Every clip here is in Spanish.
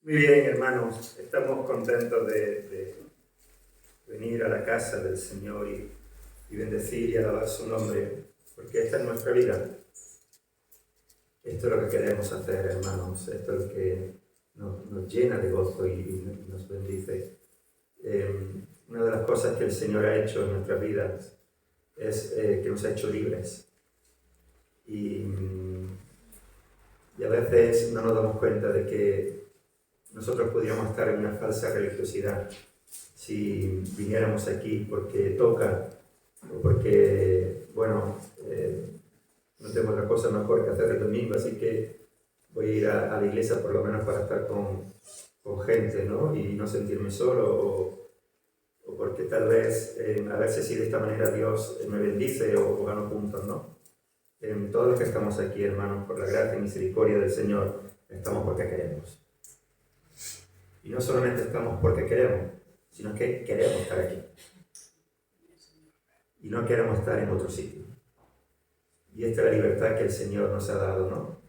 Muy bien, hermanos, estamos contentos de venir a la casa del Señor y bendecir y alabar su nombre, porque esta es nuestra vida. Esto es lo que queremos hacer, hermanos, esto es lo que nos llena de gozo y nos bendice. Una de las cosas que el Señor ha hecho en nuestras vidas es que nos ha hecho libres. Y a veces no nos damos cuenta de que nosotros podríamos estar en una falsa religiosidad si viniéramos aquí porque toca o porque, no tengo otra cosa mejor que hacer el domingo, así que voy a ir a la iglesia por lo menos para estar con gente, ¿no? Y no sentirme solo o porque tal vez a veces si de esta manera Dios me bendice o gano puntos, ¿no? Todos los que estamos aquí, hermanos, por la gracia y misericordia del Señor, estamos porque queremos. Y no solamente estamos porque queremos, sino que queremos estar aquí. Y no queremos estar en otro sitio. Y esta es la libertad que el Señor nos ha dado, ¿no?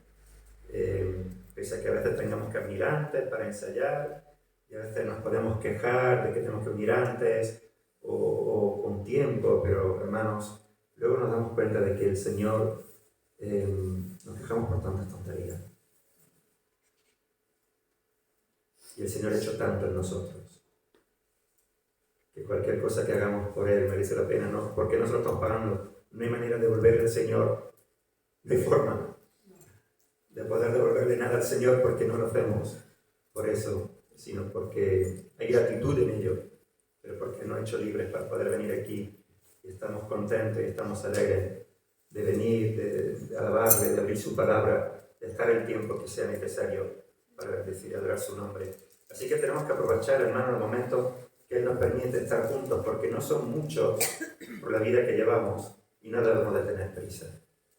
Pese a que a veces tengamos que venir antes para ensayar, y a veces nos podemos quejar de que tenemos que venir antes o con tiempo, pero hermanos, luego nos damos cuenta de que el Señor nos quejamos por tantas tonterías. Y el Señor ha hecho tanto en nosotros, que cualquier cosa que hagamos por Él merece la pena, ¿no? Porque nosotros estamos pagando. No hay manera de devolverle al Señor de forma, de poder devolverle nada al Señor porque no lo hacemos por eso, sino porque hay gratitud en ello, pero porque nos ha hecho libres para poder venir aquí y estamos contentos y estamos alegres de venir, de alabarle, de abrir su palabra, de estar el tiempo que sea necesario para bendecir y adorar su nombre. Así que tenemos que aprovechar, hermano, el momento que Él nos permite estar juntos, porque no son muchos por la vida que llevamos y no debemos de tener prisa.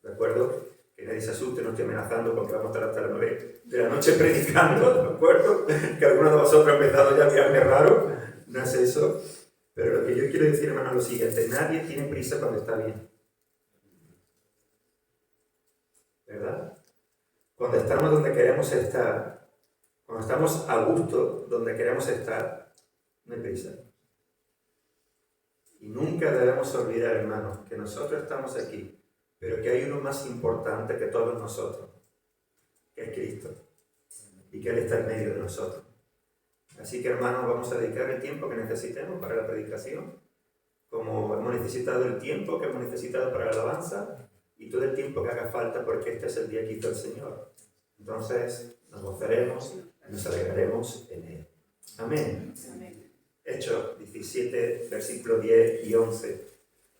¿De acuerdo? Que nadie se asuste, no estoy amenazando porque vamos a estar hasta las 9 de la noche predicando, ¿de acuerdo? Que alguno de vosotros ha empezado ya a mirarme raro, no es eso. Pero lo que yo quiero decir, hermano, es lo siguiente: nadie tiene prisa cuando está bien. ¿Verdad? Cuando estamos donde queremos estar, cuando estamos a gusto donde queremos estar, no hay prisa. Y nunca debemos olvidar, hermanos, que nosotros estamos aquí, pero que hay uno más importante que todos nosotros, que es Cristo, y que Él está en medio de nosotros. Así que, hermanos, vamos a dedicar el tiempo que necesitemos para la predicación, como hemos necesitado el tiempo que hemos necesitado para la alabanza, y todo el tiempo que haga falta, porque este es el día que hizo el Señor. Entonces, nos gozaremos, nos alegraremos en Él. Amén. Amén. Hechos 17, versículos 10 y 11.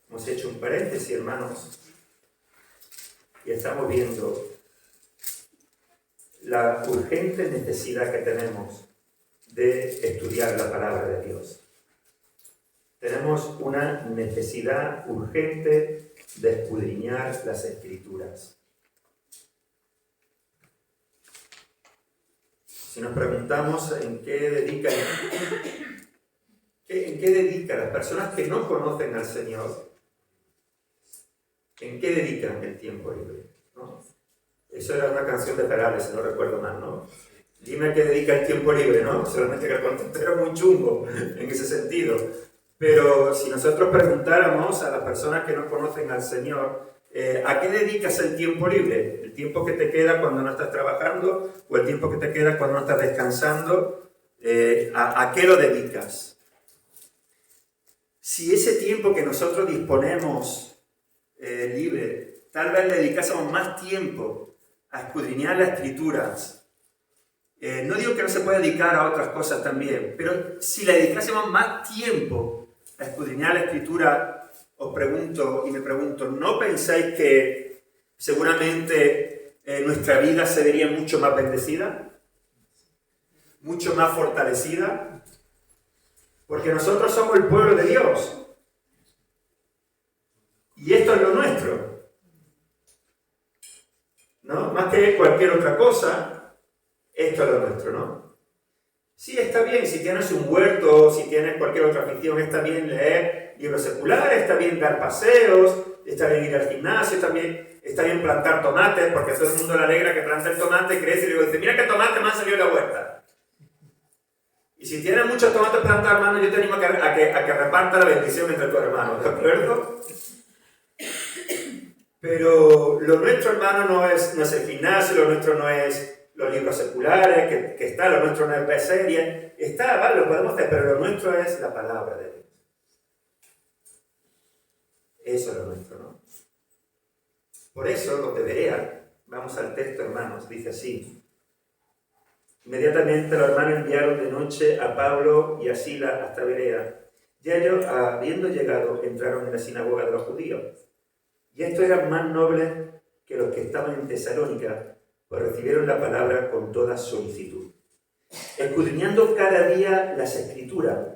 Hemos hecho un paréntesis, hermanos, y estamos viendo la urgente necesidad que tenemos de estudiar la palabra de Dios. Tenemos una necesidad urgente de escudriñar las Escrituras. Si nos preguntamos en qué dedican las personas que no conocen al Señor, ¿en qué dedican el tiempo libre? ¿No? Eso era una canción de Perales, si no recuerdo mal, ¿no? Dime a qué dedica el tiempo libre, ¿no? Solamente que el contexto era muy chungo en ese sentido. Pero si nosotros preguntáramos a las personas que no conocen al Señor, ¿a qué dedicas el tiempo libre? ¿El tiempo que te queda cuando no estás trabajando o el tiempo que te queda cuando no estás descansando? ¿A qué lo dedicas? Si ese tiempo que nosotros disponemos libre, tal vez le dedicásemos más tiempo a escudriñar las Escrituras. No digo que no se pueda dedicar a otras cosas también, pero si le dedicásemos más tiempo a escudriñar la Escritura, os pregunto y me pregunto, ¿no pensáis que seguramente nuestra vida se vería mucho más bendecida? ¿Mucho más fortalecida? Porque nosotros somos el pueblo de Dios. Y esto es lo nuestro. ¿No? Más que cualquier otra cosa, esto es lo nuestro, ¿no? Sí, está bien, si tienes un huerto, si tienes cualquier otra afición, está bien leer libros seculares, está bien dar paseos, está bien ir al gimnasio, está bien plantar tomates, porque a todo el mundo le alegra que planta el tomate, crece y luego dice, mira qué tomate me ha salido en la huerta. Y si tienes muchos tomates plantados, hermano, yo te animo a que reparta la bendición entre tus hermanos, ¿de acuerdo? Pero lo nuestro, hermano, no es el gimnasio, lo nuestro no es los libros seculares, que está, lo nuestro no es ver series. Está, vale, lo podemos hacer, pero lo nuestro es la palabra de Dios. Eso es lo nuestro, ¿no? Por eso, los de Berea, vamos al texto, hermanos, dice así. Inmediatamente los hermanos enviaron de noche a Pablo y a Silas hasta Berea. Y ellos, habiendo llegado, entraron en la sinagoga de los judíos. Y estos eran más nobles que los que estaban en Tesalónica, pues recibieron la palabra con toda solicitud, escudriñando cada día las Escrituras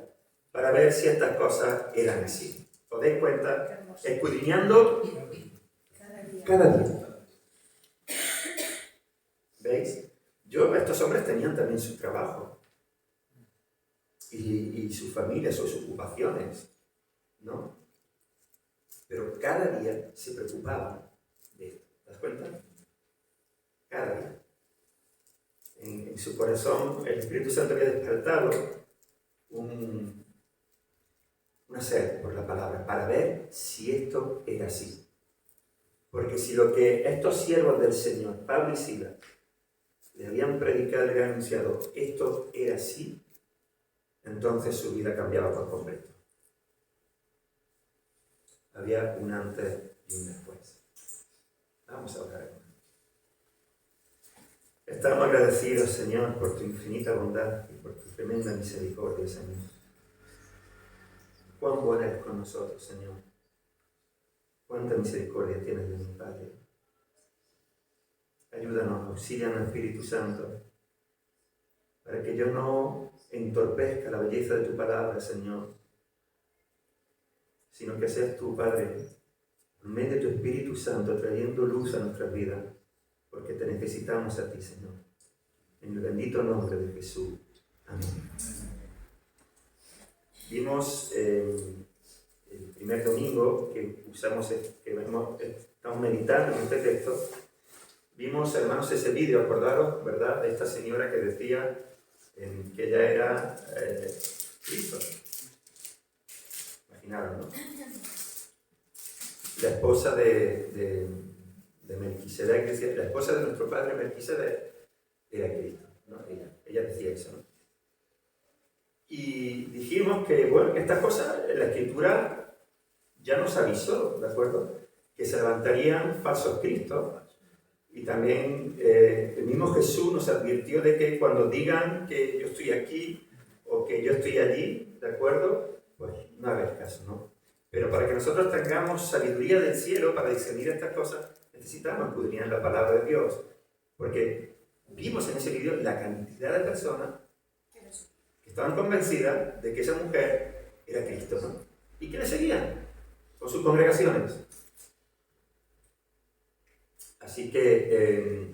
para ver si estas cosas eran así. ¿Os dais cuenta? Escudriñando cada día. ¿Veis? Estos hombres tenían también su trabajo y sus familias, sus ocupaciones, ¿no? Pero cada día se preocupaban de esto. ¿Te das cuenta? Cada día. En su corazón el Espíritu Santo había despertado una sed por la palabra, para ver si esto era así. Porque si lo que estos siervos del Señor, Pablo y Silas, le habían predicado y le habían anunciado, esto era así, entonces su vida cambiaba por completo. Había un antes y un después. Vamos a orar. Estamos agradecidos, Señor, por tu infinita bondad y por tu tremenda misericordia, Señor. Cuán bueno eres con nosotros, Señor. Cuánta misericordia tienes de mi Padre. Ayúdanos, auxílianos, Espíritu Santo, para que yo no entorpezca la belleza de tu palabra, Señor, sino que seas tú, Padre, por medio de tu Espíritu Santo, trayendo luz a nuestras vidas, porque te necesitamos a ti, Señor. En el bendito nombre de Jesús. Amén. Vimos el primer domingo que estamos meditando en este texto. Vimos, hermanos, ese vídeo, acordaros, ¿verdad?, de esta señora que decía que ella era Cristo. Imaginaron, ¿no? La esposa de Melquisedec, decía, la esposa de nuestro padre Melquisedec era Cristo, ¿no? Ella decía eso, ¿no? Y dijimos que, bueno, que estas cosas la Escritura ya nos avisó, ¿de acuerdo?, que se levantarían falsos cristos. Y también el mismo Jesús nos advirtió de que cuando digan que yo estoy aquí o que yo estoy allí, ¿de acuerdo?, pues no hagáis caso, ¿no? Pero para que nosotros tengamos sabiduría del cielo para discernir estas cosas, necesitamos escudriñar la palabra de Dios. Porque vimos en ese vídeo la cantidad de personas que estaban convencidas de que esa mujer era Cristo, ¿no? ¿Y que le seguían? Con sus congregaciones. Así que,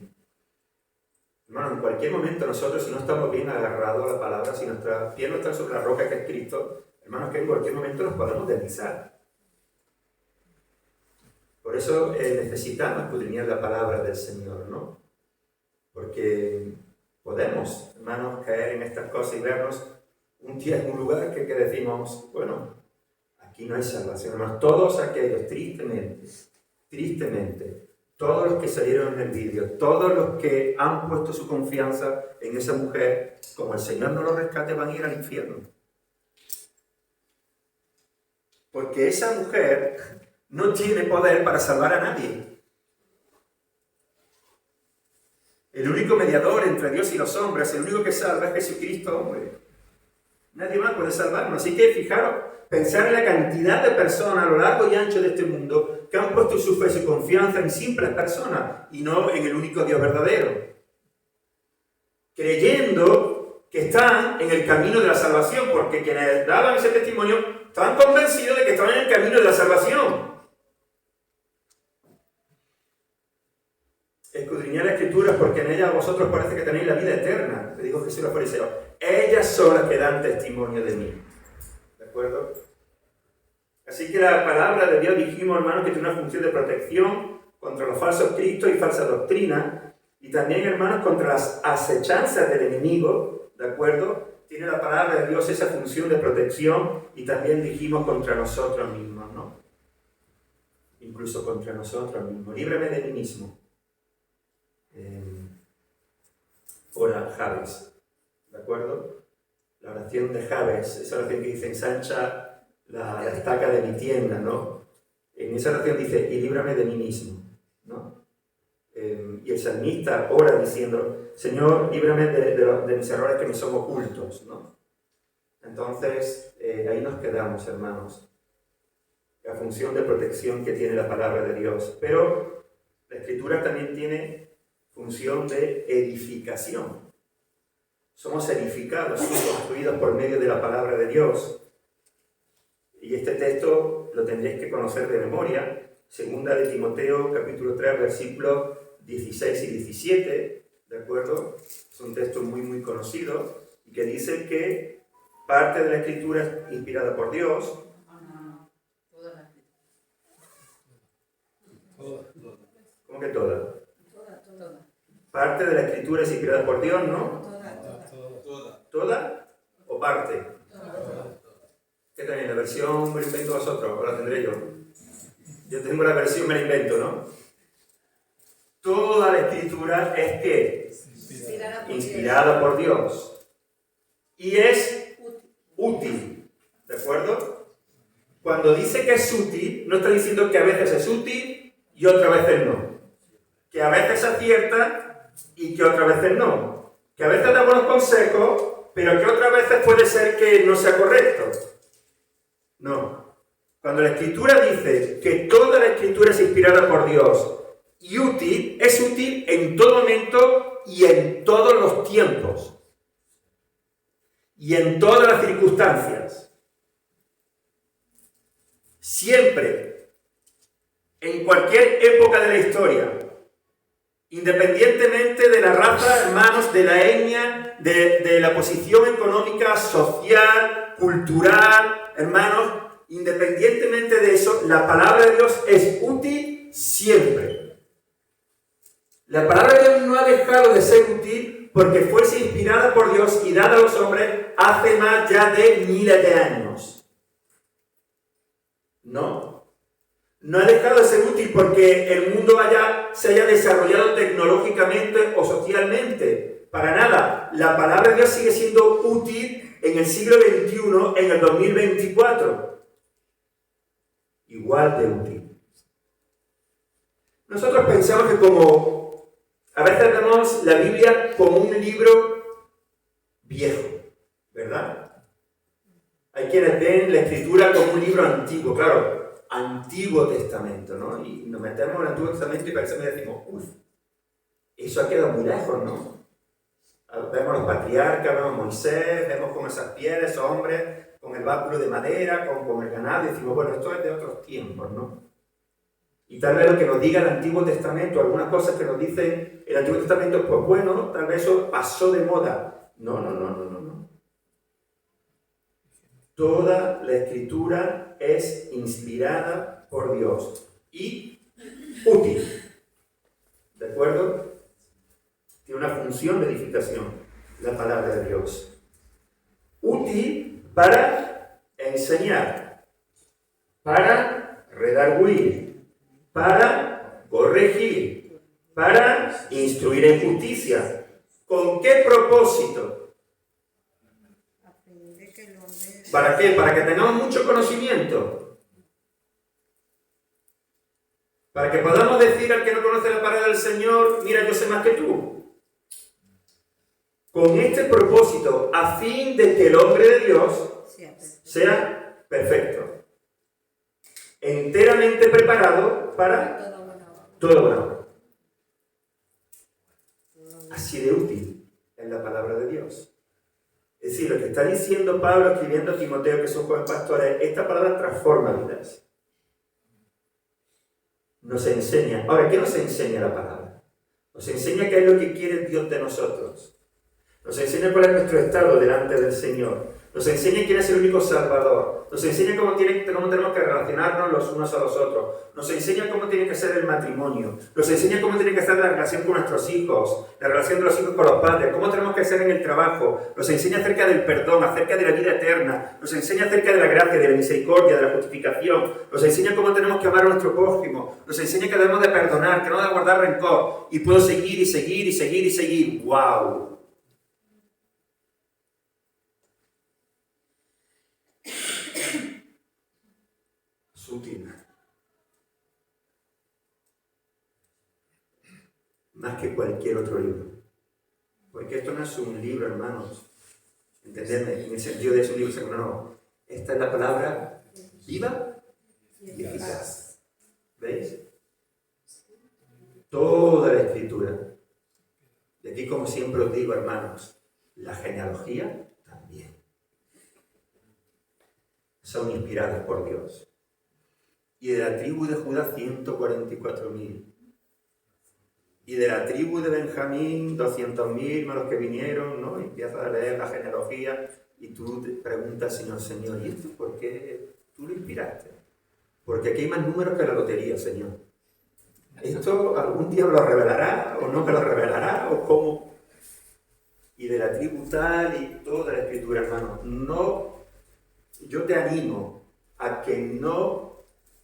hermano, en cualquier momento nosotros, si no estamos bien agarrados a la palabra, si nuestra piel no está sobre la roca que es Cristo, hermanos, que en cualquier momento nos podemos deslizar. Por eso necesitamos escudriñar la palabra del Señor, ¿no? Porque podemos, hermanos, caer en estas cosas y vernos un día en un lugar que decimos, bueno, aquí no hay salvación, hermanos. Todos aquellos, tristemente, todos los que salieron en el vídeo, todos los que han puesto su confianza en esa mujer, como el Señor no los rescate, van a ir al infierno. Porque esa mujer no tiene poder para salvar a nadie. El único mediador entre Dios y los hombres, el único que salva es Jesucristo, hombre. Nadie más puede salvarnos. Así que fijaros, pensar en la cantidad de personas a lo largo y ancho de este mundo que han puesto su fe y su confianza en simples personas y no en el único Dios verdadero. Creyendo que están en el camino de la salvación, porque quienes daban ese testimonio estaban convencidos de que estaban en el camino de la salvación. Escudriñad las Escrituras porque en ellas vosotros parece que tenéis la vida eterna, le dijo Jesús a los fariseos. Ellas son las que dan testimonio de mí. ¿De acuerdo? Así que la palabra de Dios, dijimos, hermanos, que tiene una función de protección contra los falsos cristos y falsa doctrina, y también, hermanos, contra las acechanzas del enemigo, ¿de acuerdo?, tiene la palabra de Dios esa función de protección y también dijimos contra nosotros mismos, ¿no? Incluso contra nosotros mismos. Líbrame de mí mismo. Ora Jabes, ¿de acuerdo? La oración de Jabes, esa oración que dice ensancha la estaca de mi tienda, ¿no? En esa oración dice, y líbrame de mí mismo, ¿no? Y el salmista ora diciendo, Señor, líbrame de mis errores que me son ocultos, ¿no? Entonces, ahí nos quedamos, hermanos. La función de protección que tiene la palabra de Dios. Pero la Escritura también tiene función de edificación. Somos edificados, somos construidos por medio de la palabra de Dios. Y este texto lo tendréis que conocer de memoria. Segunda de Timoteo, capítulo 3, versículos 16 y 17, ¿de acuerdo? Es un texto muy, muy conocido y que dice que parte de la Escritura es inspirada por Dios. Toda la Escritura. ¿Cómo que toda? Toda. Parte de la Escritura es inspirada por Dios, ¿no? Toda. ¿Toda o parte? Toda. ¿Qué tenéis? ¿La versión me la invento vosotros o la tendré yo? Yo tengo la versión me la invento, ¿no? Toda la Escritura es ¿qué? Inspirada por Dios. Y es útil. ¿De acuerdo? Cuando dice que es útil, no está diciendo que a veces es útil y otras veces no. Que a veces acierta y que otras veces no. Que a veces da buenos consejos, pero que otras veces puede ser que no sea correcto. No. Cuando la Escritura dice que toda la Escritura es inspirada por Dios y útil, es útil en todo momento y en todos los tiempos. Y en todas las circunstancias. Siempre, en cualquier época de la historia, independientemente de la raza, hermanos, de la etnia, de la posición económica, social, cultural, hermanos, independientemente de eso, la palabra de Dios es útil siempre. La palabra de Dios no ha dejado de ser útil porque fuese inspirada por Dios y dada a los hombres hace más ya de miles de años. No. No ha dejado de ser útil porque el mundo se haya desarrollado tecnológicamente o socialmente. Para nada. La palabra de Dios sigue siendo útil en el siglo XXI, en el 2024. Igual de útil. Nosotros pensamos que a veces vemos la Biblia como un libro viejo, ¿verdad? Hay quienes ven la Escritura como un libro antiguo, claro, Antiguo Testamento, ¿no? Y nos metemos en el Antiguo Testamento y pensamos y decimos, eso ha quedado muy lejos, ¿no? Vemos a los patriarcas, vemos a Moisés, vemos con esas pieles, esos hombres, con el báculo de madera, con el ganado, y decimos, bueno, esto es de otros tiempos, ¿no? Y tal vez lo que nos diga el Antiguo Testamento, algunas cosas que nos dice el Antiguo Testamento, pues bueno, tal vez eso pasó de moda. No. Toda la Escritura es inspirada por Dios y útil. ¿De acuerdo? Tiene una función de edificación, la palabra de Dios. Útil para enseñar, para redarguir, para corregir, para instruir en justicia. ¿Con qué propósito? ¿Para qué? Para que tengamos mucho conocimiento. Para que podamos decir al que no conoce la palabra del Señor, mira, yo sé más que tú. Con este propósito, a fin de que el hombre de Dios sea perfecto, enteramente preparado para toda buena obra. Así de útil es la palabra de Dios. Es decir, lo que está diciendo Pablo escribiendo a Timoteo, que son jóvenes pastores, esta palabra transforma vidas. Nos enseña. Ahora, ¿qué nos enseña la palabra? Nos enseña qué es lo que quiere Dios de nosotros. Nos enseña cuál es nuestro estado delante del Señor. Nos enseña quién es el único Salvador. Nos enseña cómo tenemos que relacionarnos los unos a los otros. Nos enseña cómo tiene que ser el matrimonio. Nos enseña cómo tiene que ser la relación con nuestros hijos, la relación de los hijos con los padres, cómo tenemos que ser en el trabajo. Nos enseña acerca del perdón, acerca de la vida eterna. Nos enseña acerca de la gracia, de la misericordia, de la justificación. Nos enseña cómo tenemos que amar a nuestro prójimo. Nos enseña que debemos de perdonar, que no debemos guardar rencor. Y puedo seguir y seguir y seguir y seguir. ¡Wow! Útil. Más que cualquier otro libro. Porque esto no es un libro, hermanos. ¿Entendedme? En el sentido de un libro, no. Esta es la palabra viva y eficaz. ¿Veis? Toda la escritura. Y aquí, como siempre os digo, hermanos, la genealogía también. Son inspiradas por Dios. Y de la tribu de Judá 144.000. Y de la tribu de Benjamín 200.000 más los que vinieron, ¿no? Y empiezas a leer la genealogía y tú te preguntas, Señor, ¿y esto por qué tú lo inspiraste? Porque aquí hay más números que la lotería, Señor. ¿Esto algún día me lo revelará o no me lo revelará o cómo? Y de la tribu tal y toda la escritura, hermano. No, yo te animo a que no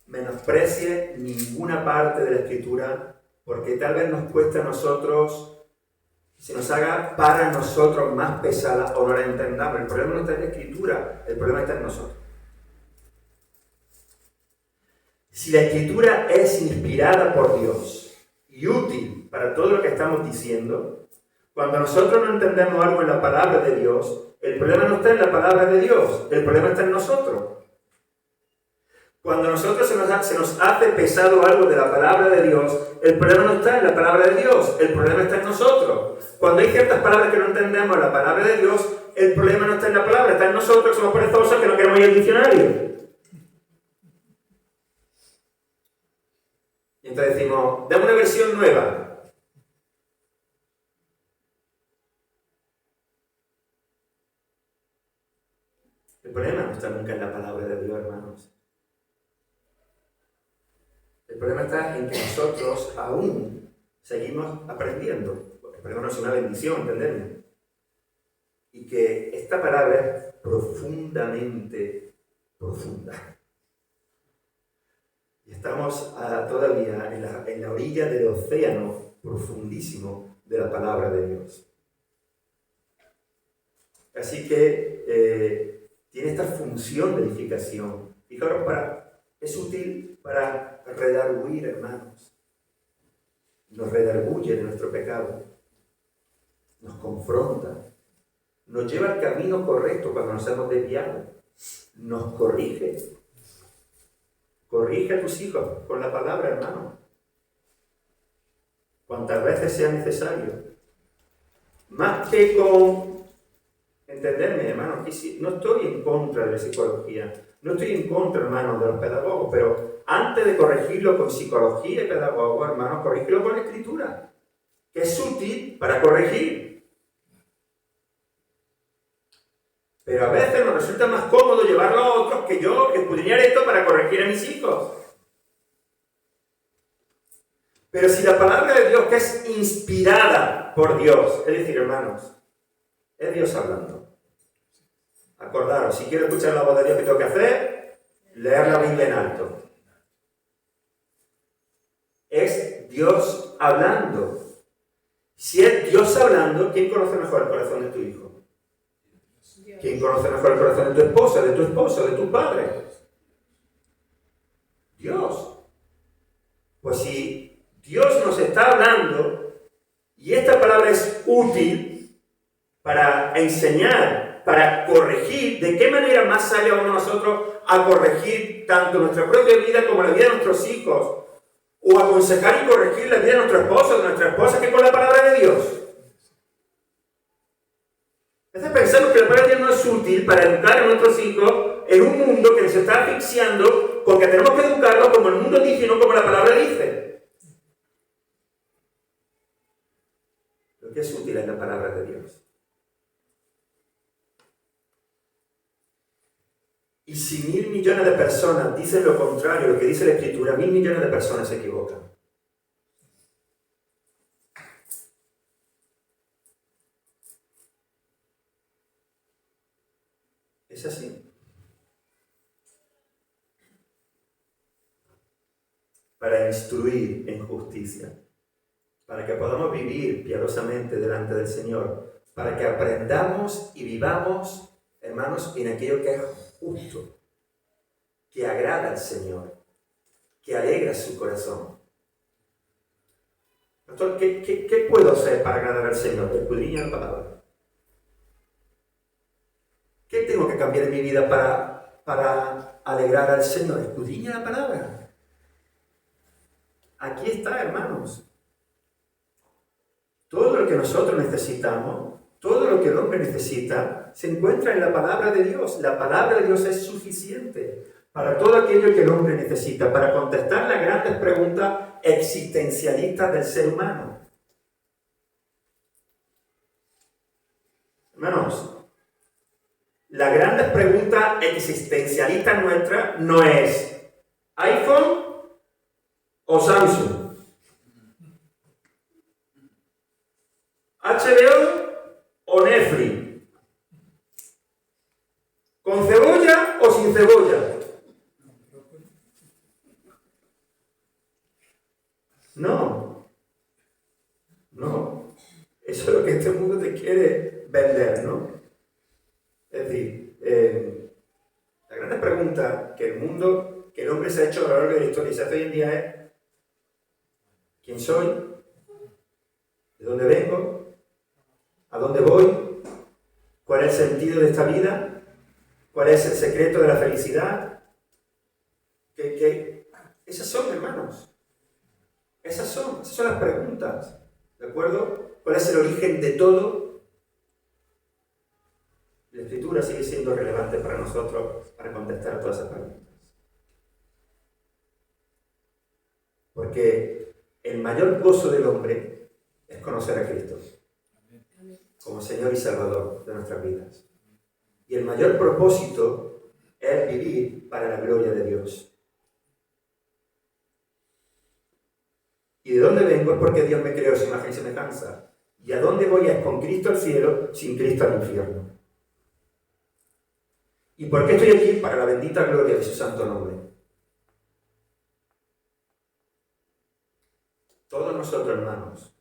menosprecie ninguna parte de la escritura, porque tal vez nos cueste a nosotros, se nos haga para nosotros más pesada o no la entendamos. El problema no está en la escritura, el problema está en nosotros. Si la escritura es inspirada por Dios y útil para todo lo que estamos diciendo, cuando nosotros no entendemos algo en la palabra de Dios, el problema no está en la palabra de Dios, el problema está en nosotros. Cuando a nosotros se nos hace pesado algo de la palabra de Dios, el problema no está en la palabra de Dios, el problema está en nosotros. Cuando hay ciertas palabras que no entendemos en la palabra de Dios, el problema no está en la palabra, está en nosotros, que somos perezosos, que no queremos ir al diccionario. Y entonces decimos, dame una versión nueva. El problema no está nunca en la palabra de Dios, hermanos. El problema está en que nosotros aún seguimos aprendiendo. El problema no es una bendición, ¿entendemos? Y que esta palabra es profundamente profunda. Y estamos todavía en la orilla del océano profundísimo de la palabra de Dios. Así que tiene esta función de edificación. Fijaros, es útil para redarguir, hermanos. Nos redarguye de nuestro pecado. Nos confronta. Nos lleva al camino correcto cuando nos hemos desviado. Nos corrige. Corrige a tus hijos con la palabra, hermano. Cuantas veces sea necesario. Más que con... Entenderme, hermano, no estoy en contra de la psicología. No estoy en contra, hermano, de los pedagogos, pero antes de corregirlo con psicología y pedagogo, hermano, corregirlo con la escritura, que es útil para corregir. Pero a veces nos resulta más cómodo llevarlo a otros que yo escudriñar esto para corregir a mis hijos. Pero si la palabra de Dios, que es inspirada por Dios, es decir, hermanos, es Dios hablando. Acordaros, si quiero escuchar la voz de Dios, ¿qué tengo que hacer? Leer la Biblia en alto. Es Dios hablando. Si es Dios hablando, ¿quién conoce mejor el corazón de tu hijo? ¿Quién conoce mejor el corazón de tu esposa, de tu esposo, de tu padre? Dios. Pues si Dios nos está hablando y esta palabra es útil para enseñar, para corregir, ¿de qué manera más sale a uno de nosotros a corregir tanto nuestra propia vida como la vida de nuestros hijos? O aconsejar y corregir la vida de nuestro esposo, de nuestra esposa, que con la palabra de Dios. A veces pensamos que la palabra de Dios no es útil para educar a nuestros hijos en un mundo que nos está asfixiando, porque tenemos que educarlos como el mundo dice y no como la palabra dice. Lo que es útil es la palabra de Dios. Y si 1.000 millones de personas dicen lo contrario, lo que dice la Escritura, 1.000 millones de personas se equivocan. Es así. Para instruir en justicia, para que podamos vivir piadosamente delante del Señor, para que aprendamos y vivamos, hermanos, en aquello que es justo, que agrada al Señor, que alegra su corazón. Pastor, ¿qué puedo hacer para agradar al Señor? Escudriña la palabra. ¿Qué tengo que cambiar en mi vida para alegrar al Señor? Escudriña la palabra. Aquí está, hermanos. Todo lo que nosotros necesitamos, todo lo que el hombre necesita, se encuentra en la palabra de Dios. La palabra de Dios es suficiente para todo aquello que el hombre necesita, para contestar las grandes preguntas existencialistas del ser humano. Hermanos, la grandes pregunta existencialista nuestra no es iPhone o Samsung, HBO o Netflix, con cebolla o sin cebolla. No, eso es lo que este mundo te quiere vender, ¿no? Es decir, la gran pregunta que el hombre se ha hecho a lo largo de la historia y se hace hoy en día es: ¿quién soy? ¿De dónde vengo? ¿A dónde voy? ¿Cuál es el sentido de esta vida? ¿Cuál es el secreto de la felicidad? Esas son, hermanos. Esas son las preguntas. ¿De acuerdo? ¿Cuál es el origen de todo? La Escritura sigue siendo relevante para nosotros para contestar a todas esas preguntas. Porque el mayor gozo del hombre es conocer a Cristo como Señor y Salvador de nuestras vidas. Y el mayor propósito es vivir para la gloria de Dios. ¿Y de dónde vengo? Es porque Dios me creó a su imagen y semejanza. ¿Y a dónde voy? Es con Cristo al cielo, sin Cristo al infierno. ¿Y por qué estoy aquí? Para la bendita gloria de su santo nombre. Todos nosotros, hermanos,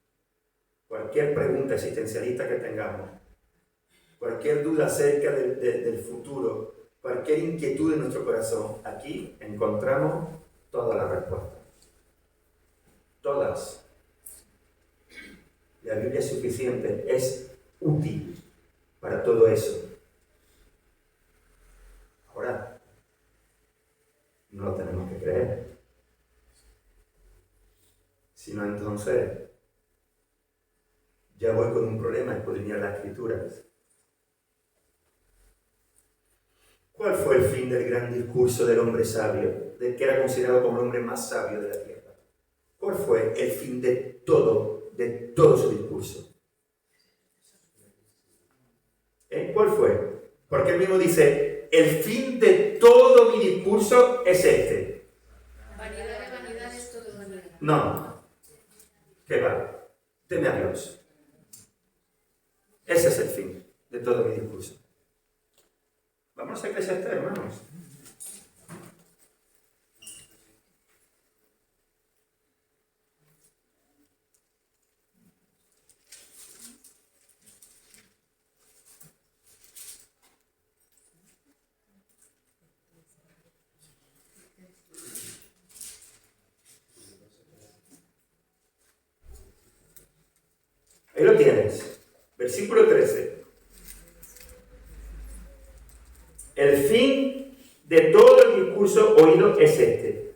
cualquier pregunta existencialista que tengamos, cualquier duda acerca del futuro, cualquier inquietud en nuestro corazón, aquí encontramos todas las respuestas. Todas. La Biblia es suficiente, es útil para todo eso. Ahora, no lo tenemos que creer. Sino entonces, ya voy con un problema, escudriñar las Escrituras. ¿Cuál fue el fin del gran discurso del hombre sabio, del que era considerado como el hombre más sabio de la tierra? ¿Cuál fue el fin de todo su discurso? ¿Cuál fue? Porque él mismo dice, el fin de todo mi discurso es este. Vanidad de vanidades, todo vanidad. No. ¿Qué va? Teme a Dios. Ese es el fin de todo mi discurso. Vamos a Eclesiastés, hermanos. Ahí lo tienes. Versículo 13. El fin de todo el discurso oído es este: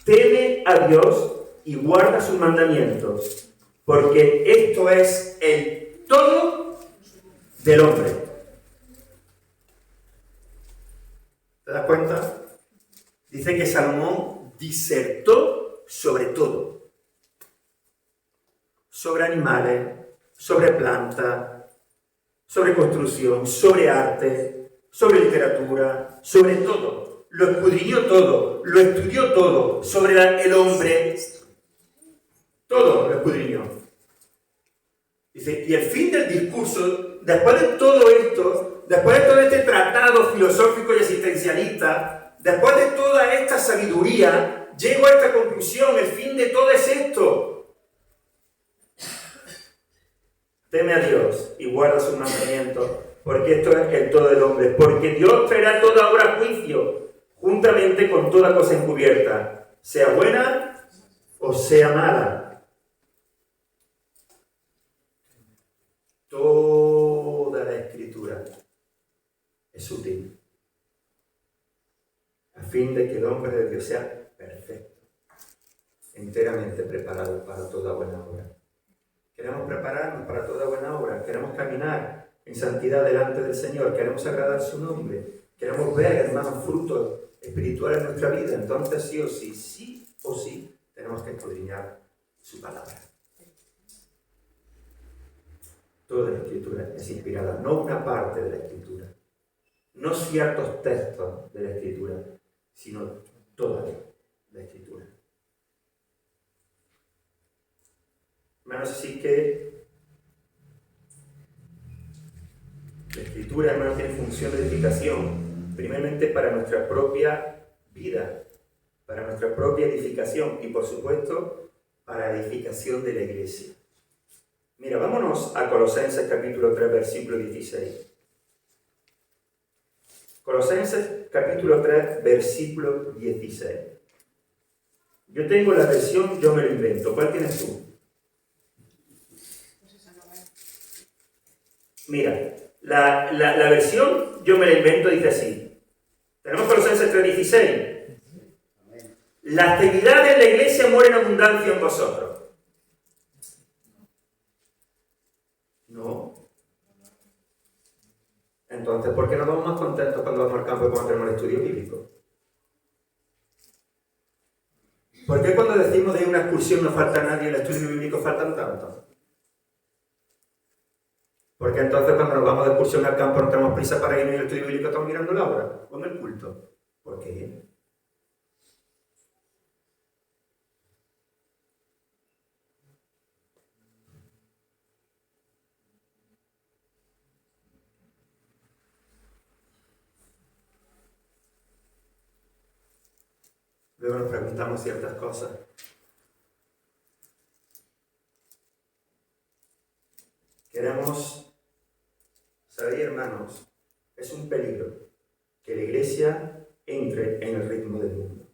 teme a Dios y guarda sus mandamientos, porque esto es el todo del hombre. ¿Te das cuenta? Dice que Salomón disertó sobre todo. Sobre animales, sobre plantas, sobre construcción, sobre arte, sobre literatura, sobre todo. Lo escudriñó todo, lo estudió todo, sobre el hombre. Todo lo escudriñó. Dice, y el fin del discurso, después de todo esto, después de todo este tratado filosófico y existencialista, después de toda esta sabiduría, llego a esta conclusión, el fin de todo es esto. Teme a Dios y guarda sus mandamientos, porque esto es el todo del hombre, porque Dios traerá toda obra a juicio, juntamente con toda cosa encubierta, sea buena o sea mala. Toda la Escritura es útil, a fin de que el hombre de Dios sea perfecto, enteramente preparado para toda buena obra. Queremos prepararnos para toda buena obra, queremos caminar en santidad delante del Señor, queremos agradar su nombre, queremos ver, hermanos, frutos espirituales en nuestra vida. Entonces, sí o sí, tenemos que escudriñar su palabra. Toda la Escritura es inspirada, no una parte de la Escritura, no ciertos textos de la Escritura, sino toda la Escritura. Hermanos, así que la Escritura, hermanos, tiene función de edificación, primeramente para nuestra propia vida, para nuestra propia edificación y, por supuesto, para la edificación de la Iglesia. Mira, vámonos a Colosenses capítulo 3, versículo 16. Colosenses capítulo 3, versículo 16. Yo tengo la versión Yo me lo invento. ¿Cuál tienes tú? Mira, la versión Yo me la invento dice así. Tenemos Colosenses 3, 16. La actividad de la iglesia muere en abundancia en vosotros. No. Entonces, ¿por qué nos vamos más contentos cuando vamos al campo y cuando tenemos el estudio bíblico? ¿Por qué cuando decimos de una excursión no falta nadie y el estudio bíblico faltan tantos? Porque entonces cuando nos vamos de excursión al campo no tenemos prisa para irnos y el estudio bíblico estamos mirando la obra o en el culto. ¿Por qué? Luego nos preguntamos ciertas cosas. Queremos, ¿sabéis, hermanos? Es un peligro que la iglesia entre en el ritmo del mundo.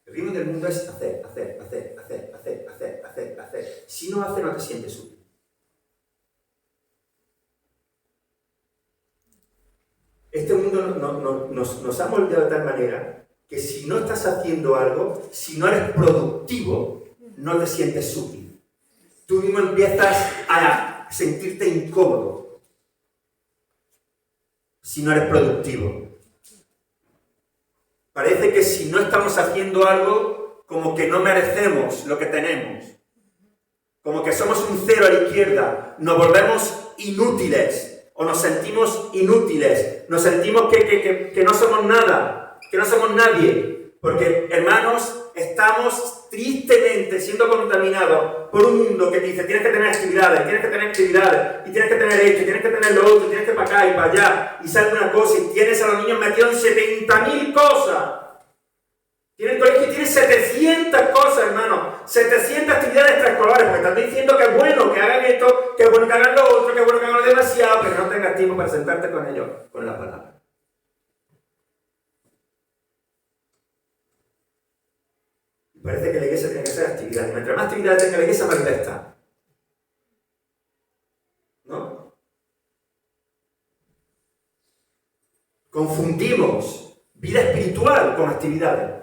El ritmo del mundo es hacer. Si no hace, no te sientes útil. Este mundo nos ha moldeado de tal manera que si no estás haciendo algo, si no eres productivo, no te sientes útil. Tú mismo empiezas a sentirte incómodo si no eres productivo. Parece que si no estamos haciendo algo, como que no merecemos lo que tenemos. Como que somos un cero a la izquierda, nos volvemos inútiles. O nos sentimos inútiles, nos sentimos que no somos nada, que no somos nadie. Porque, hermanos, estamos tristemente siendo contaminados por un mundo que dice tienes que tener actividades, y tienes que tener esto, y tienes que tener lo otro, y tienes que para acá y para allá, y sale una cosa, y tienes a los niños metidos en 70.000 cosas. Tienes el colegio y tienes 700 cosas, hermano. 700 actividades extraescolares, porque están diciendo que es bueno que hagan esto, que es bueno que hagan lo otro, que es bueno que hagan lo demasiado, pero no tengas tiempo para sentarte con ellos, con la palabra. Y parece que la iglesia tiene que hacer actividades. Mientras más actividades tenga la iglesia, más vida está. ¿No? Confundimos vida espiritual con actividades.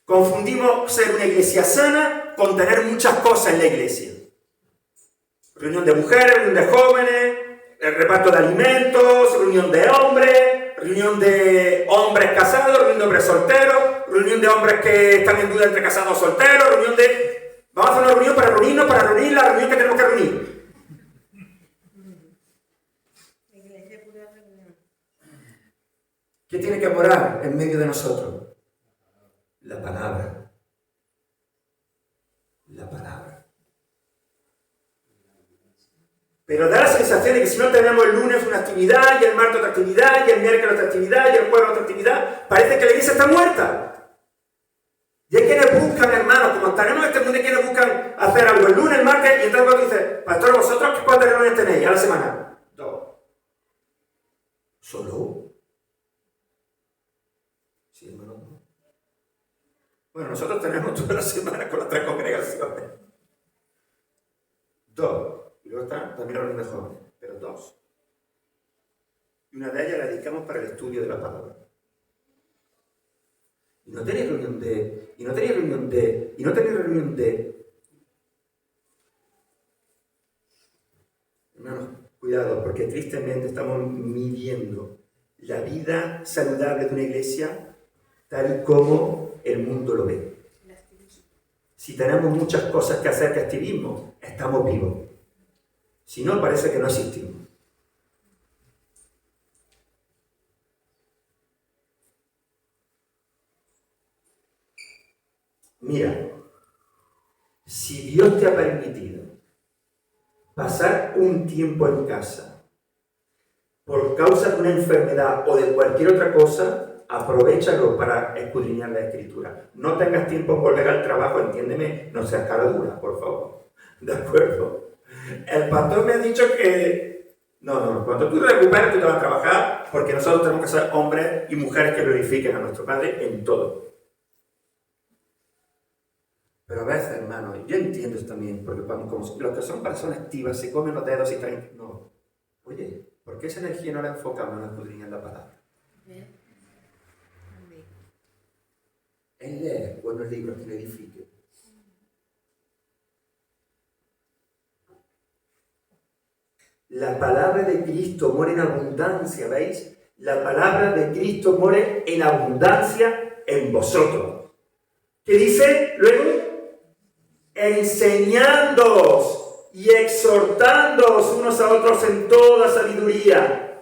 Confundimos ser una iglesia sana con tener muchas cosas en la iglesia. Reunión de mujeres, reunión de jóvenes, el reparto de alimentos, reunión de hombres casados, reunión de hombres solteros, reunión de hombres que están en duda entre casados o solteros, reunión de... Vamos a hacer una reunión para reunirnos, para reunir la reunión que tenemos que reunir. ¿Qué tiene que morar en medio de nosotros? La palabra. La palabra. Pero da la sensación de que si no tenemos el lunes una actividad, y el martes otra actividad, y el miércoles otra actividad, y el jueves otra actividad, parece que la iglesia está muerta. Y hay quienes buscan, hermanos, como estaremos en este mundo, hay quienes buscan hacer algo el lunes, el martes, y entonces cuando dice, pastor, ¿vosotros cuántas reuniones tenéis a la semana? 2. ¿Solo? Sí, hermano, no. Bueno, nosotros tenemos toda la semana con las 3 congregaciones. 2. Y luego están también la reunión de jóvenes, pero 2. Y una de ellas la dedicamos para el estudio de la palabra. Y no tenéis reunión de, y no tenéis reunión de, y no tenéis reunión de. Hermanos, cuidado, porque tristemente estamos midiendo la vida saludable de una iglesia tal y como el mundo lo ve. Si tenemos muchas cosas que hacer que activismo, estamos vivos. Si no, parece que no existimos. Mira, si Dios te ha permitido pasar un tiempo en casa por causa de una enfermedad o de cualquier otra cosa, aprovéchalo para escudriñar la Escritura. No tengas tiempo en volver al trabajo, entiéndeme, no seas cara dura, por favor. ¿De acuerdo? El pastor me ha dicho que no, cuando tú recuperes tú te vas a trabajar, porque nosotros tenemos que ser hombres y mujeres que glorifiquen a nuestro Padre en todo. Pero a veces, hermano, yo entiendo esto también, porque como los que son personas activas se comen los dedos y traen. No. Oye, ¿por qué esa energía no la enfocamos en la escudriña en la palabra? En leer buenos libros que le edifiquen. La palabra de Cristo mora en abundancia, ¿veis? La palabra de Cristo mora en abundancia en vosotros. ¿Qué dice luego? Enseñándoos y exhortándoos unos a otros en toda sabiduría,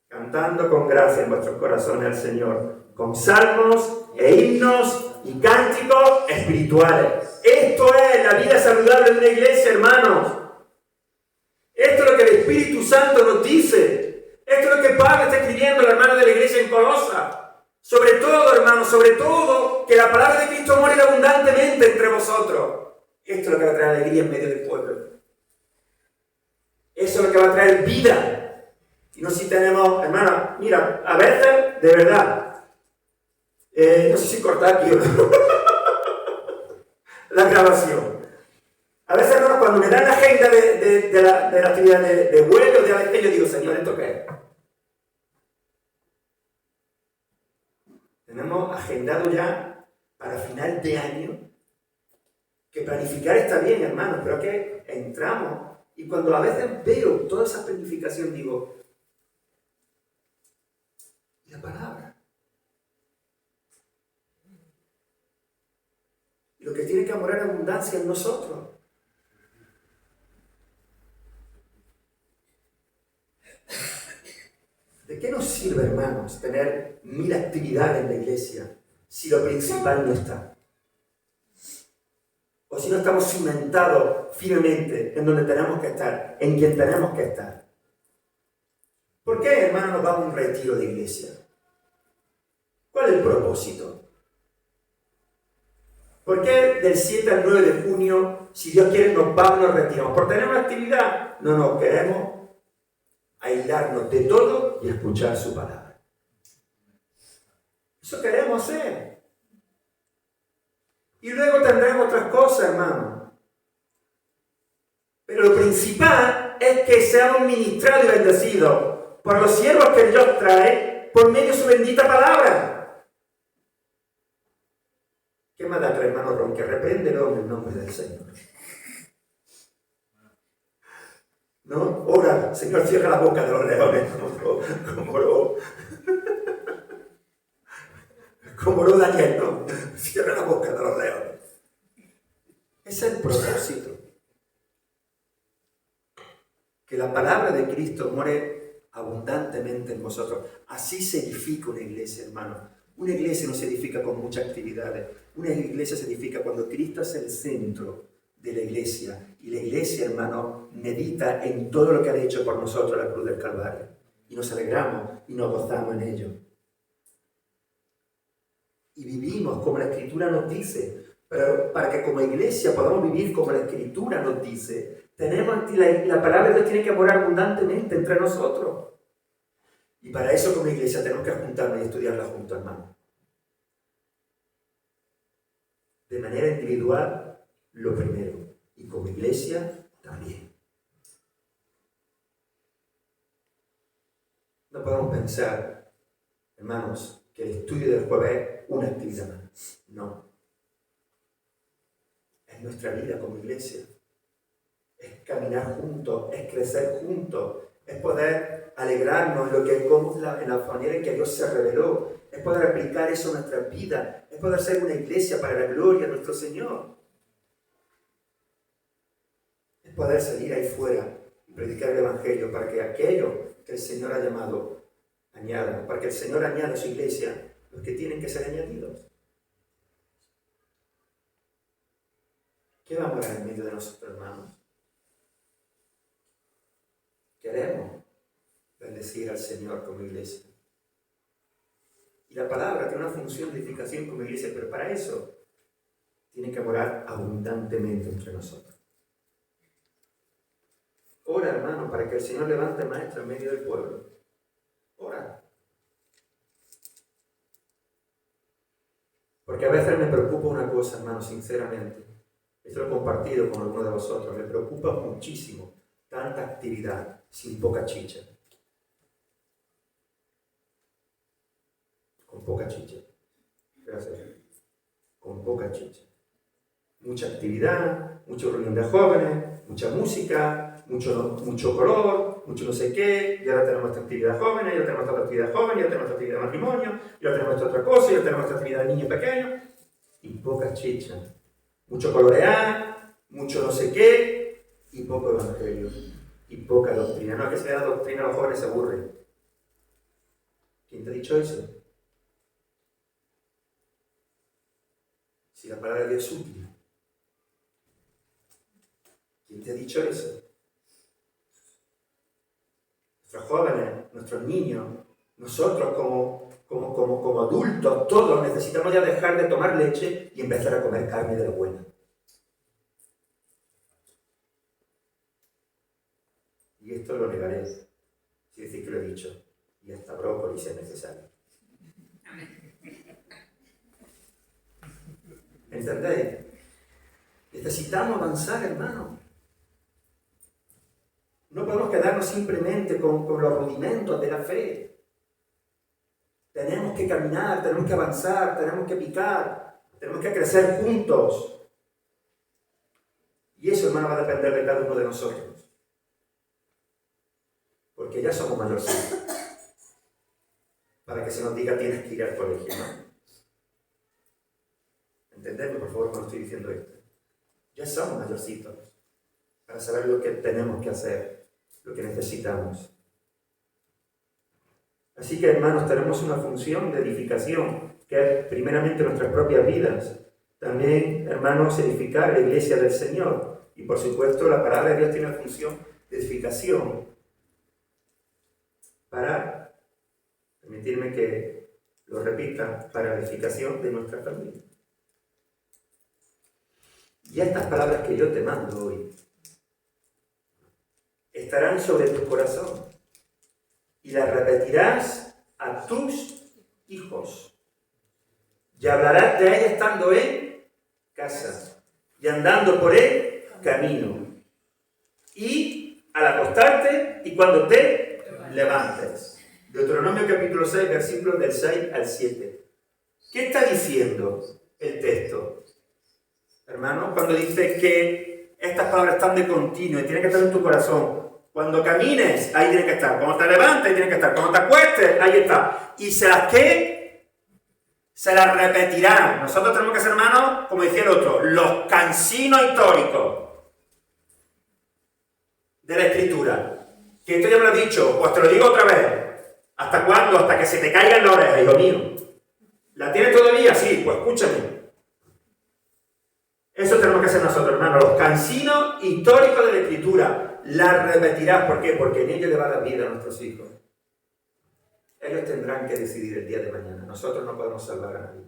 cantando con gracia en vuestros corazones al Señor, con salmos e himnos y cánticos espirituales. Esto es la vida saludable de una iglesia, hermanos. Esto es lo que el Espíritu Santo nos dice. Esto es lo que Pablo está escribiendo al hermano de la iglesia en Colosa. Sobre todo, hermanos, sobre todo, que la palabra de Cristo more abundantemente entre vosotros. Esto es lo que va a traer alegría en medio del pueblo. Eso es lo que va a traer vida. Y no si tenemos, hermana, mira, a veces, de verdad, no sé si cortar aquí o no, la grabación. A veces, hermano, cuando me dan la agenda de la actividad de vuelo, de la yo digo, Señor, ¿esto qué es? Tenemos agendado ya para final de año, que planificar está bien, hermano, pero que entramos y cuando a veces veo toda esa planificación digo, ¿y la palabra? Y lo que tiene que amorar abundancia en nosotros. ¿De qué nos sirve, hermanos, tener 1000 actividades en la iglesia si lo principal no está? O si no estamos cimentados firmemente en donde tenemos que estar, en quien tenemos que estar. ¿Por qué, hermano, nos vamos a un retiro de iglesia? ¿Cuál es el propósito? ¿Por qué del 7 al 9 de junio, si Dios quiere, nos vamos y nos retiramos? ¿Por tener una actividad? No, queremos aislarnos de todo y escuchar su palabra. Eso queremos hacer. Y luego tendremos otras cosas, hermano. Pero lo principal es que seamos ministrados y bendecidos por los siervos que Dios trae por medio de su bendita palabra. ¿Qué más da, hermano Ron? Que repréndelo en el nombre del Señor. ¿No? Ora, Señor, cierra la boca de los leones, como lo Daniel, ¿no? Cierra la boca de los leones. Ese es el propósito. Que la palabra de Cristo more abundantemente en vosotros. Así se edifica una iglesia, hermano. Una iglesia no se edifica con muchas actividades. Una iglesia se edifica cuando Cristo es el centro de la iglesia. Y la iglesia, hermano, medita en todo lo que ha hecho por nosotros en la cruz del Calvario. Y nos alegramos y nos gozamos en ello. Y vivimos como la Escritura nos dice. Pero para que como iglesia podamos vivir como la Escritura nos dice, la palabra de Dios tiene que morar abundantemente entre nosotros. Y para eso como iglesia tenemos que juntarnos y estudiarla juntos, hermano. De manera individual, lo primero. Y como iglesia, también. No podemos pensar, hermanos, que el estudio del jueves es una actividad más. No. Es nuestra vida como iglesia. Es caminar juntos, es crecer juntos, es poder alegrarnos en la manera en que Dios se reveló, es poder aplicar eso a nuestras vidas, es poder ser una iglesia para la gloria de nuestro Señor. Es poder salir ahí fuera y predicar el Evangelio para que aquello que el Señor ha llamado añada, para que el Señor añada a su iglesia los que tienen que ser añadidos. ¿Qué va a morar en medio de nosotros, hermanos? Queremos bendecir al Señor como iglesia. Y la palabra tiene una función de edificación como iglesia, pero para eso tiene que morar abundantemente entre nosotros. Ora, hermano, para que el Señor levante maestros en medio del pueblo. Ora. Porque a veces me preocupa una cosa, hermano, sinceramente. Esto lo he compartido con algunos de vosotros. Me preocupa muchísimo tanta actividad sin poca chicha. Con poca chicha. Gracias. Con poca chicha. Mucha actividad, mucha reunión de jóvenes, mucha música, mucho color, mucho no sé qué. Y ahora tenemos esta actividad jóvenes, y ahora tenemos esta otra actividad joven, y ahora tenemos esta actividad de matrimonio, y ahora tenemos esta otra cosa, y ahora tenemos esta actividad de niños pequeños. Y poca chicha. Mucho colorear, mucho no sé qué, y poco evangelio, y poca doctrina. No, que si le da doctrina a los jóvenes se aburren. ¿Quién te ha dicho eso? Si la palabra de Dios es útil. ¿Quién te ha dicho eso? Nuestros jóvenes, nuestros niños, nosotros como adultos, todos necesitamos ya dejar de tomar leche y empezar a comer carne de la buena. Y esto lo negaré, si decís que lo he dicho, y hasta brócoli si es necesario. ¿Entendéis? Necesitamos avanzar, hermano. No podemos quedarnos simplemente con los rudimentos de la fe. Tenemos que caminar, tenemos que avanzar, tenemos que picar, tenemos que crecer juntos. Y eso, hermano, va a depender de cada uno de nosotros. Porque ya somos mayorcitos. Para que se nos diga tienes que ir al colegio, ¿no? Entendedme, por favor, cuando estoy diciendo esto. Ya somos mayorcitos. Para saber lo que tenemos que hacer, lo que necesitamos. Así que, hermanos, tenemos una función de edificación, que es primeramente nuestras propias vidas. También, hermanos, edificar la iglesia del Señor. Y por supuesto, la palabra de Dios tiene una función de edificación para, permitirme que lo repita, para la edificación de nuestra familia. Y estas palabras que yo te mando hoy estarán sobre tu corazón y las repetirás a tus hijos. Y hablarás de ella estando en casa y andando por el camino y al acostarte y cuando te levantes. Deuteronomio capítulo 6, versículos del 6 al 7. ¿Qué está diciendo el texto? Hermano, cuando dice que estas palabras están de continuo y tienen que estar en tu corazón. Cuando camines, ahí tienen que estar. Cuando te levantes, ahí tienen que estar. Cuando te acuestes, ahí está. Y se las repetirán. Nosotros tenemos que ser, hermanos, como decía el otro, los cansinos históricos de la Escritura. Que esto ya me lo he dicho, pues te lo digo otra vez. ¿Hasta cuándo? Hasta que se te caiga en la oreja, hijo mío. ¿La tienes todavía? Sí, pues escúchame. Eso tenemos que hacer nosotros, hermanos. Los cansinos históricos de la Escritura. La repetirás. ¿Por qué? Porque en ellos le va a dar vida a nuestros hijos. Ellos tendrán que decidir el día de mañana. Nosotros no podemos salvar a nadie.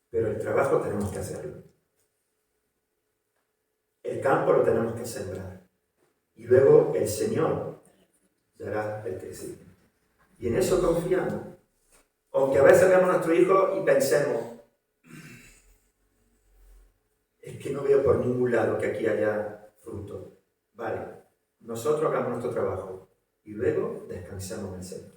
Pero el trabajo tenemos que hacerlo. El campo lo tenemos que sembrar. Y luego el Señor dará el crecimiento. Y en eso confiamos. Aunque a veces veamos a nuestro hijo y pensemos, es que no veo por ningún lado que aquí haya fruto. Vale, nosotros hagamos nuestro trabajo y luego descansemos en el Señor.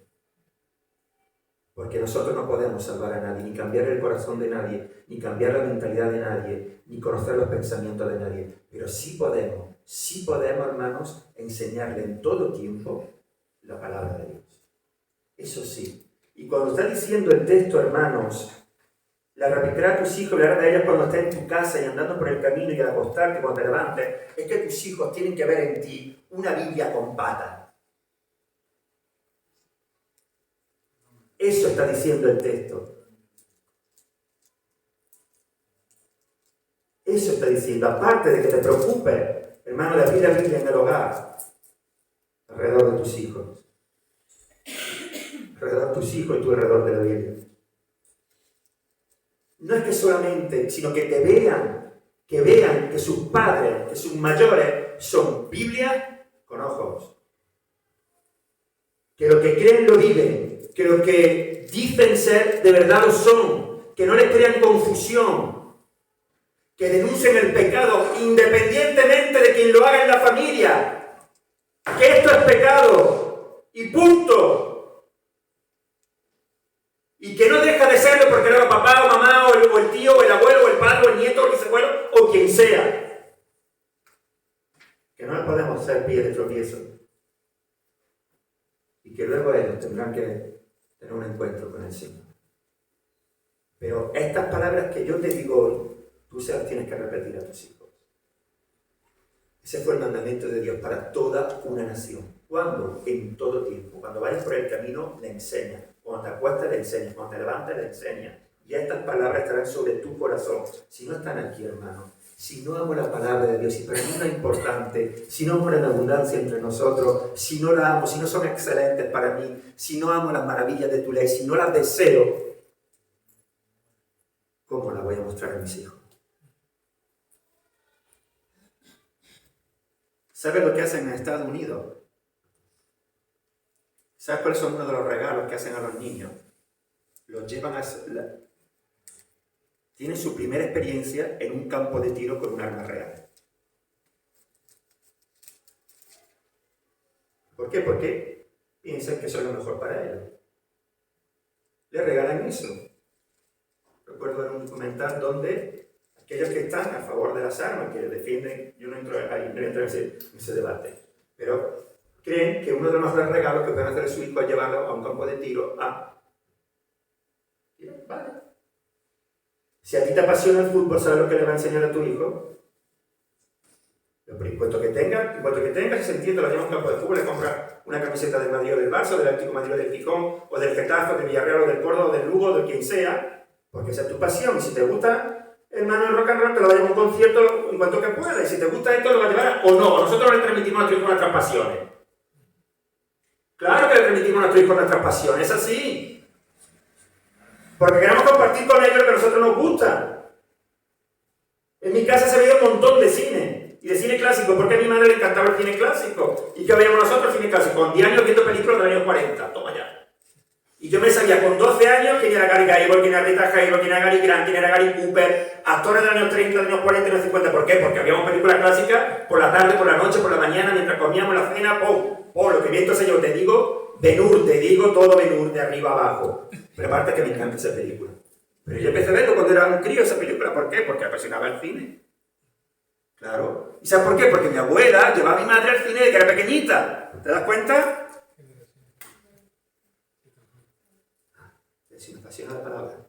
Porque nosotros no podemos salvar a nadie, ni cambiar el corazón de nadie, ni cambiar la mentalidad de nadie, ni conocer los pensamientos de nadie. Pero sí podemos, hermanos, enseñarle en todo tiempo la palabra de Dios. Eso sí. Y cuando está diciendo el texto, hermanos, la repetirá a tus hijos, le harás de ellas cuando estés en tu casa y andando por el camino y al acostarte cuando te levantes, es que tus hijos tienen que ver en ti una Biblia con patas. Eso está diciendo el texto. Eso está diciendo. Aparte de que te preocupes, hermano, de abrir la Biblia en el hogar, alrededor de tus hijos. Alrededor de tus hijos y tú alrededor de la Biblia. No es que solamente, sino que te vean, que sus padres, que sus mayores son Biblia con ojos. Que lo que creen lo viven, que lo que dicen ser de verdad lo son, que no les crean confusión, que denuncien el pecado independientemente de quien lo haga en la familia, que esto es pecado y punto. Y que no deja de serlo porque lo haga papá o mamá o el tío o el abuelo o el padre o el nieto o el bisabuelo o quien sea. Que no les podemos hacer pie de tropiezo. Y que luego ellos tendrán que tener un encuentro con el Señor. Pero estas palabras que yo te digo hoy, tú se las tienes que repetir a tus hijos. Ese fue el mandamiento de Dios para toda una nación. ¿Cuándo? En todo tiempo. Cuando vayas por el camino, le enseñas. Cuando te acuestas, le enseñas. Cuando te levantas, le enseñas. Y estas palabras estarán sobre tu corazón. Si no están aquí, hermano, si no amo la palabra de Dios, si para mí no es importante, si no amo la abundancia entre nosotros, si no la amo, si no son excelentes para mí, si no amo las maravillas de tu ley, si no las deseo, ¿cómo las voy a mostrar a mis hijos? ¿Sabes lo que hacen en Estados Unidos? ¿Sabes cuáles son uno de los regalos que hacen a los niños? Los llevan a... Tienen su primera experiencia en un campo de tiro con un arma real. ¿Por qué? Porque piensan que eso es lo mejor para ellos. Les regalan eso. Recuerdo en un documental donde aquellos que están a favor de las armas, que defienden, yo no entro ahí, no entro en ese debate, pero creen que uno de los mejores regalos que pueden hacer a su hijo es llevarlo a un campo de tiro a... Vale. Si a ti te apasiona el fútbol, ¿sabes lo que le va a enseñar a tu hijo? En cuanto que tenga, si se entiende, lo lleva a un campo de fútbol, le compra una camiseta del Madrid o del Barça, del Atlético de Madrid o del Gijón, o del Getafe, o del Villarreal, o del Córdoba, o del Lugo, o de quien sea, porque esa es tu pasión. Y si te gusta, hermano, el rock and roll, te lo va a llevar a un concierto en cuanto que pueda. Y si te gusta esto, lo va a llevar o no. O nosotros le transmitimos a nuestro hijo nuestras pasiones. Claro que le transmitimos a nuestro hijo nuestras pasiones, es así. Porque queremos compartir con ellos lo que a nosotros nos gusta. En mi casa se veía un montón de cine. Y de cine clásico, porque a mi madre le encantaba el cine clásico. ¿Y qué veíamos nosotros? Cine clásico. Con 10 años viendo películas de los años 40. Toma ya. Y yo me sabía con 12 años quién era Gary Gable, quién era Rita Hayworth, quién era Gary Grant, quién era Gary Cooper, actores de los años 30, de los años 40 y de los 50. ¿Por qué? Porque habíamos películas clásicas por la tarde, por la noche, por la mañana, mientras comíamos la cena. Lo que vi entonces yo te digo, Ben-Hur, te digo todo Ben-Hur de arriba abajo. Pero aparte que me encanta esa película. Pero yo empecé a verlo cuando era un crío esa película. ¿Por qué? Porque apasionaba el cine. Claro. ¿Y sabes por qué? Porque mi abuela llevaba a mi madre al cine de que era pequeñita. ¿Te das cuenta? Si me apasiona la palabra.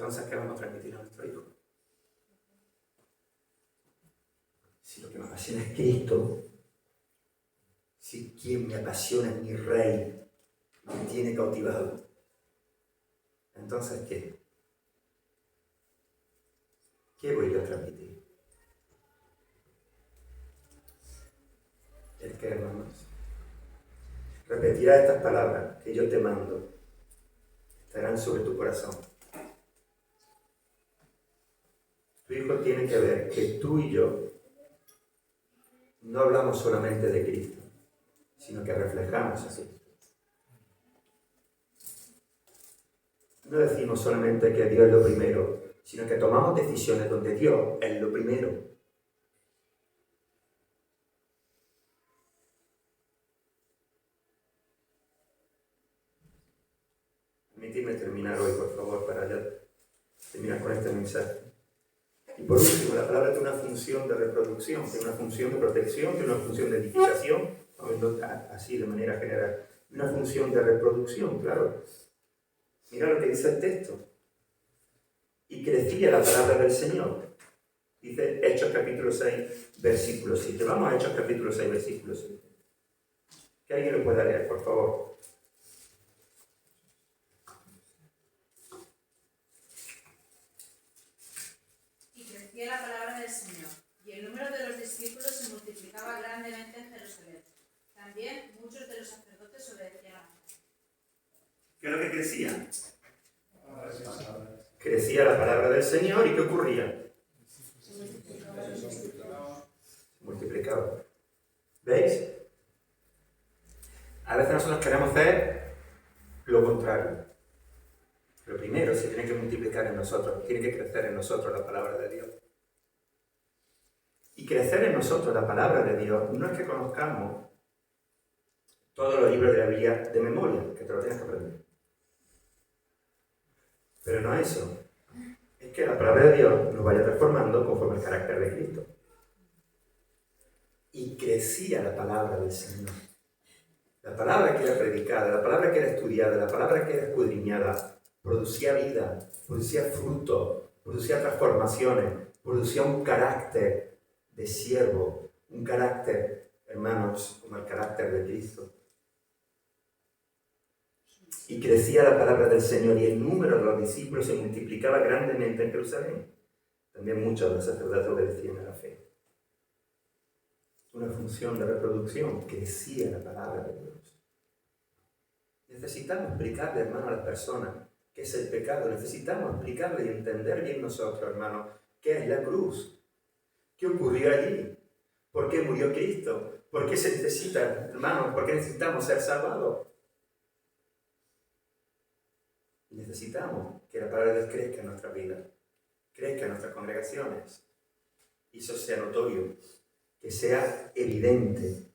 entonces, ¿qué vamos a transmitir a nuestro hijo? Si lo que me apasiona es Cristo, si quien me apasiona es mi Rey, me tiene cautivado, entonces, ¿qué? ¿Qué voy yo a transmitir? ¿El qué, hermanos? Repetirá estas palabras que yo te mando, estarán sobre tu corazón. Tu hijo tiene que ver que tú y yo no hablamos solamente de Cristo, sino que reflejamos a Cristo. No decimos solamente que Dios es lo primero, sino que tomamos decisiones donde Dios es lo primero. Permitidme terminar hoy, por favor, para ya terminar con este mensaje. Y por último, la palabra tiene una función de reproducción, tiene una función de protección, tiene una función de edificación, así de manera general, una función de reproducción, claro. Mira lo que dice el texto. Y crecía la palabra del Señor. Dice Hechos capítulo 6, versículo 7. Vamos a Hechos capítulo 6, versículo 7. Que alguien lo pueda leer, por favor. Y crecía la palabra del Señor, y el número de los discípulos se multiplicaba grandemente en Jerusalén. También muchos de los sacerdotes obedecían a Jesús. ¿Qué es lo que crecía? Crecía la palabra del Señor, ¿y qué ocurría? Se multiplicaba. ¿Veis? A veces nosotros queremos hacer lo contrario. Lo primero se tiene que multiplicar en nosotros, tiene que crecer en nosotros la palabra de Dios. Y crecer en nosotros la palabra de Dios no es que conozcamos todos los libros de la Biblia de memoria, que te lo tienes que aprender. Pero no es eso. Es que la palabra de Dios nos vaya transformando conforme al carácter de Cristo. Y crecía la palabra del Señor. La palabra que era predicada, la palabra que era estudiada, la palabra que era escudriñada, producía vida, producía fruto, producía transformaciones, producía un carácter de siervo, un carácter, hermanos, como el carácter de Cristo. Y crecía la palabra del Señor y el número de los discípulos se multiplicaba grandemente en Jerusalén. También muchos de los sacerdotes obedecían a la fe. Una función de reproducción, crecía la palabra de Dios. Necesitamos explicarle, hermano, a las personas qué es el pecado. Necesitamos explicarle y entender bien nosotros, hermano, qué es la cruz. ¿Qué ocurrió allí? ¿Por qué murió Cristo? ¿Por qué se necesita, hermano? ¿Por qué necesitamos ser salvados? Necesitamos que la palabra de Dios crezca en nuestra vida, crezca en nuestras congregaciones. Y eso sea notorio, que sea evidente.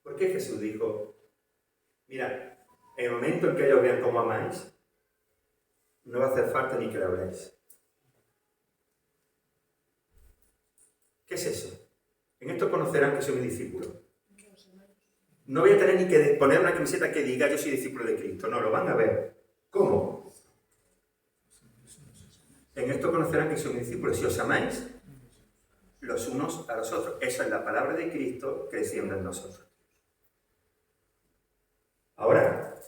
¿Por qué Jesús dijo, mira, en el momento en que ellos vean cómo amáis, no va a hacer falta ni que lo habléis? ¿Qué es eso? En esto conocerán que soy mi discípulo. No voy a tener ni que poner una camiseta que diga yo soy discípulo de Cristo. No, lo van a ver. ¿Cómo? En esto conocerán que soy mi discípulo. Si os amáis los unos a los otros. Esa es la palabra de Cristo creciendo en nosotros. Ahora,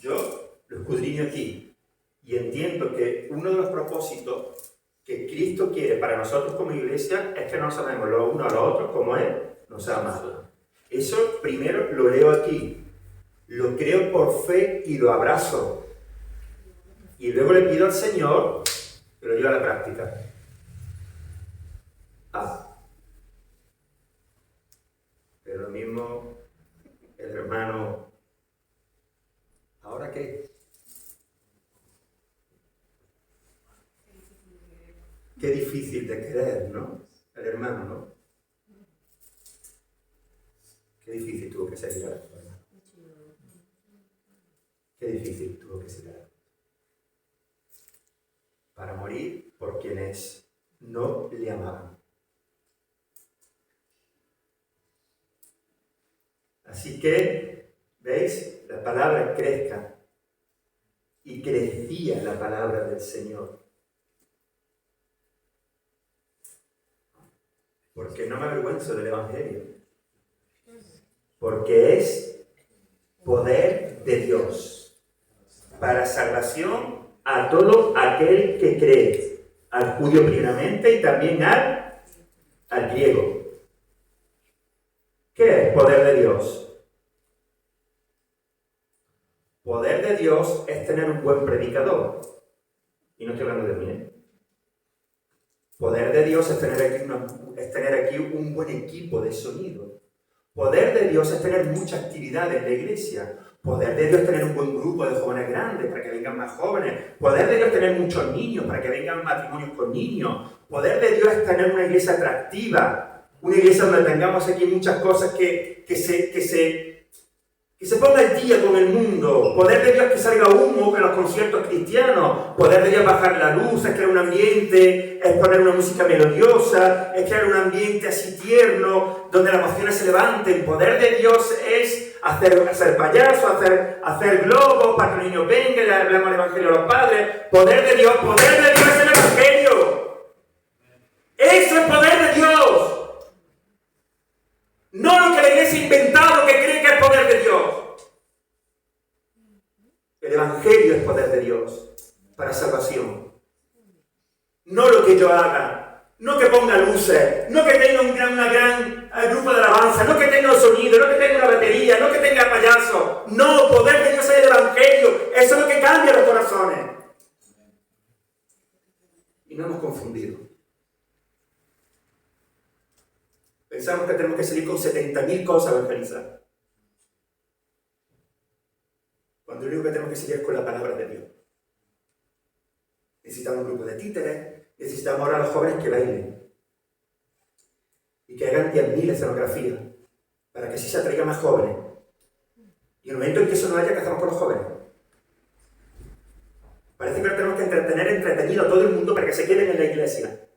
yo lo escudriño aquí y entiendo que uno de los propósitos que Cristo quiere para nosotros como iglesia es que nos amemos los unos a los otros como Él nos ha amado. Eso primero lo leo aquí, lo creo por fe y lo abrazo. Y luego le pido al Señor que lo lleve a la práctica. Pero lo mismo el hermano, ¿ahora qué? Qué difícil de querer, ¿no? El hermano, ¿no? Qué difícil tuvo que ser llegar a esto, hermano. Qué difícil tuvo que ser llegar a esto. Para morir por quienes no le amaban. Así que, ¿veis? La palabra crezca y crecía la palabra del Señor. Porque no me avergüenzo del Evangelio. Porque es poder de Dios para salvación a todo aquel que cree, al judío primeramente y también al griego. ¿Qué es poder de Dios? Poder de Dios es tener un buen predicador. Y no estoy hablando de mí, ¿eh? Poder de Dios es tener aquí un buen equipo de sonido. Poder de Dios es tener mucha actividad en la iglesia. Poder de Dios es tener un buen grupo de jóvenes grandes para que vengan más jóvenes. Poder de Dios es tener muchos niños para que vengan matrimonios con niños. Poder de Dios es tener una iglesia atractiva. Una iglesia donde tengamos aquí muchas cosas que se ponga al día con el mundo. Poder de Dios que salga humo en los conciertos cristianos. Poder de Dios bajar la luz, es crear un ambiente, es poner una música melodiosa, es crear un ambiente así tierno, donde las emociones se levanten. Poder de Dios es hacer payasos, hacer globos para que los niños vengan, le hablamos el Evangelio a los padres. Poder de Dios es el Evangelio. Eso es poder de Dios. No lo que la iglesia ha inventado que cree que es poder de Dios. El Evangelio es poder de Dios para salvación. No lo que yo haga, no que ponga luces, no que tenga un gran grupo de alabanza, no que tenga sonido, no que tenga una batería, no que tenga payaso. No, poder de Dios es el Evangelio. Eso es lo que cambia los corazones. Y no hemos confundido. Pensamos que tenemos que salir con 70.000 cosas a evangelizar. Cuando lo único que tenemos que salir es con la palabra de Dios. Necesitamos un grupo de títeres, necesitamos ahora a los jóvenes que bailen. Y que hagan 10.000 escenografías, para que así se atraigan más jóvenes. Y en el momento en que eso no haya, ¿qué hacemos con los jóvenes? Parece que tenemos que entretenido a todo el mundo para que se queden en la iglesia.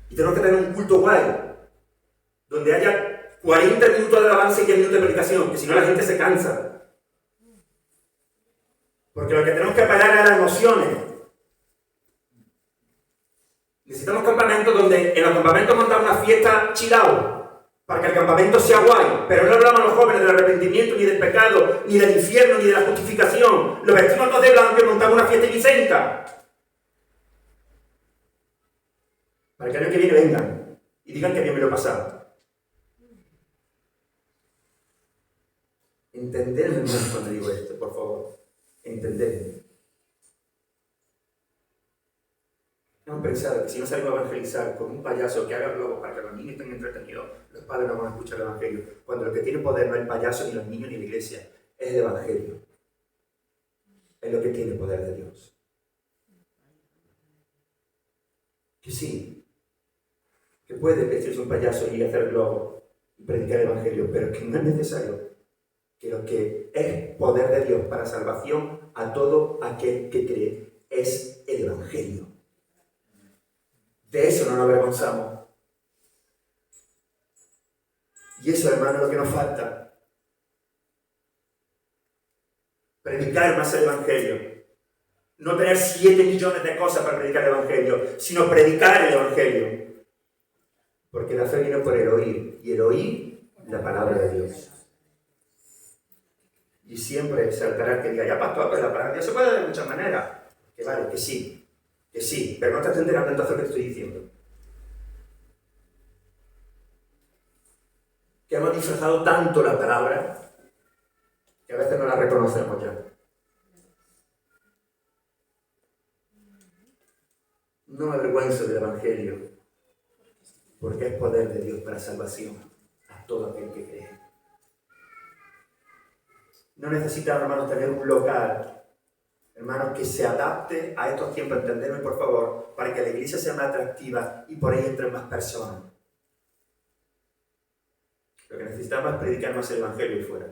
Y tenemos que tener un culto guay, donde haya 40 minutos de alabanza y 10 minutos de predicación, que si no la gente se cansa. Porque lo que tenemos que apagar es las emociones. Necesitamos campamentos donde en los campamentos montamos una fiesta chill out, para que el campamento sea guay, pero no hablamos a los jóvenes del arrepentimiento, ni del pecado, ni del infierno, ni de la justificación. Los vestimos todos de blanco y montamos una fiesta vicenta. Para que el año que viene vengan y digan que bien me lo he pasado. Entenderme cuando digo esto, por favor. Entenderme. Hemos pensado que si no salimos a evangelizar con un payaso que haga globos para que los niños estén entretenidos, los padres no van a escuchar el Evangelio. Cuando lo que tiene poder no es el payaso, ni los niños, ni la iglesia. Es el Evangelio. Es lo que tiene poder de Dios. Que sí. Que puede vestirse un payaso y hacer globos y predicar el Evangelio, pero que no es necesario. Que lo que es poder de Dios para salvación a todo aquel que cree es el Evangelio. De eso no nos avergonzamos. Y eso, hermano, es lo que nos falta. Predicar más el Evangelio. No tener 7 millones de cosas para predicar el Evangelio, sino predicar el Evangelio. Porque la fe viene por el oír, y el oír la palabra de Dios. Y siempre saltará el que diga, ya pastor, pero la palabra de Dios se puede de muchas maneras. Que vale, que sí, pero no te estás enterando entonces lo que te estoy diciendo. Que hemos disfrazado tanto la palabra, que a veces no la reconocemos ya. No me avergüenzo del Evangelio, porque es poder de Dios para salvación a todo aquel que cree. No necesitamos, hermanos, tener un local, hermanos, que se adapte a estos tiempos, entenderme por favor, para que la iglesia sea más atractiva y por ahí entren más personas. Lo que necesitamos es predicar más el Evangelio y fuera.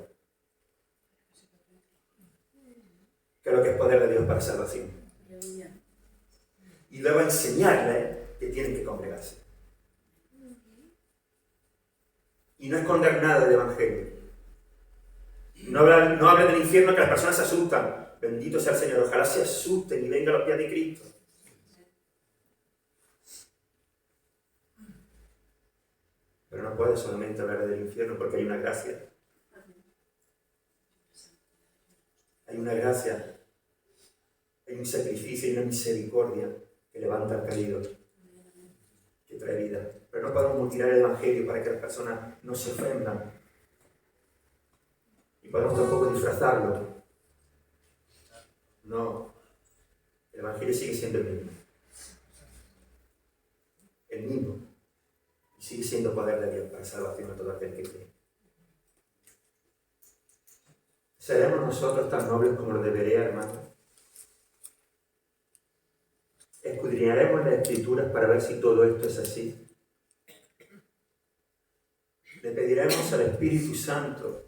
Que es lo que es poder de Dios para salvación. Y luego enseñarles que tienen que congregarse. Y no esconder nada del Evangelio. No habla del infierno que las personas se asustan. Bendito sea el Señor, ojalá se asusten y vengan a los pies de Cristo. Pero no puede solamente hablar del infierno porque hay una gracia. Hay una gracia, hay un sacrificio y una misericordia que levanta al caído, que trae vida. Pero no podemos mutilar el Evangelio para que las personas no se ofendan. Y podemos tampoco disfrazarlo. No, el Evangelio sigue siendo el mismo. El mismo. Y sigue siendo poder de Dios para salvación a todo aquel que cree. ¿Seremos nosotros tan nobles como lo debería, hermano? ¿Escudriñaremos las Escrituras para ver si todo esto es así? Le pediremos al Espíritu Santo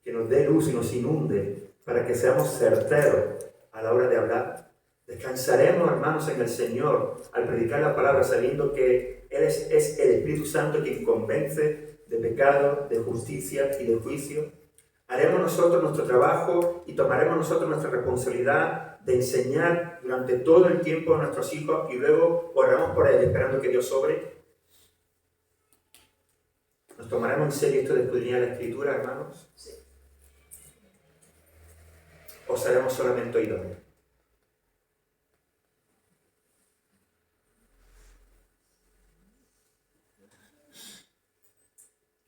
que nos dé luz y nos inunde para que seamos certeros a la hora de hablar. Descansaremos, hermanos, en el Señor al predicar la palabra, sabiendo que Él es el Espíritu Santo quien convence de pecado, de justicia y de juicio. Haremos nosotros nuestro trabajo y tomaremos nosotros nuestra responsabilidad de enseñar durante todo el tiempo a nuestros hijos y luego oramos por ellos esperando que Dios obre. ¿Nos tomaremos en serio esto de escudriñar la Escritura, hermanos? Sí. ¿O seremos solamente oidores?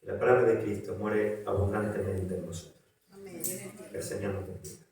Que la palabra de Cristo muere abundantemente en nosotros. Amén. El Señor nos bendiga.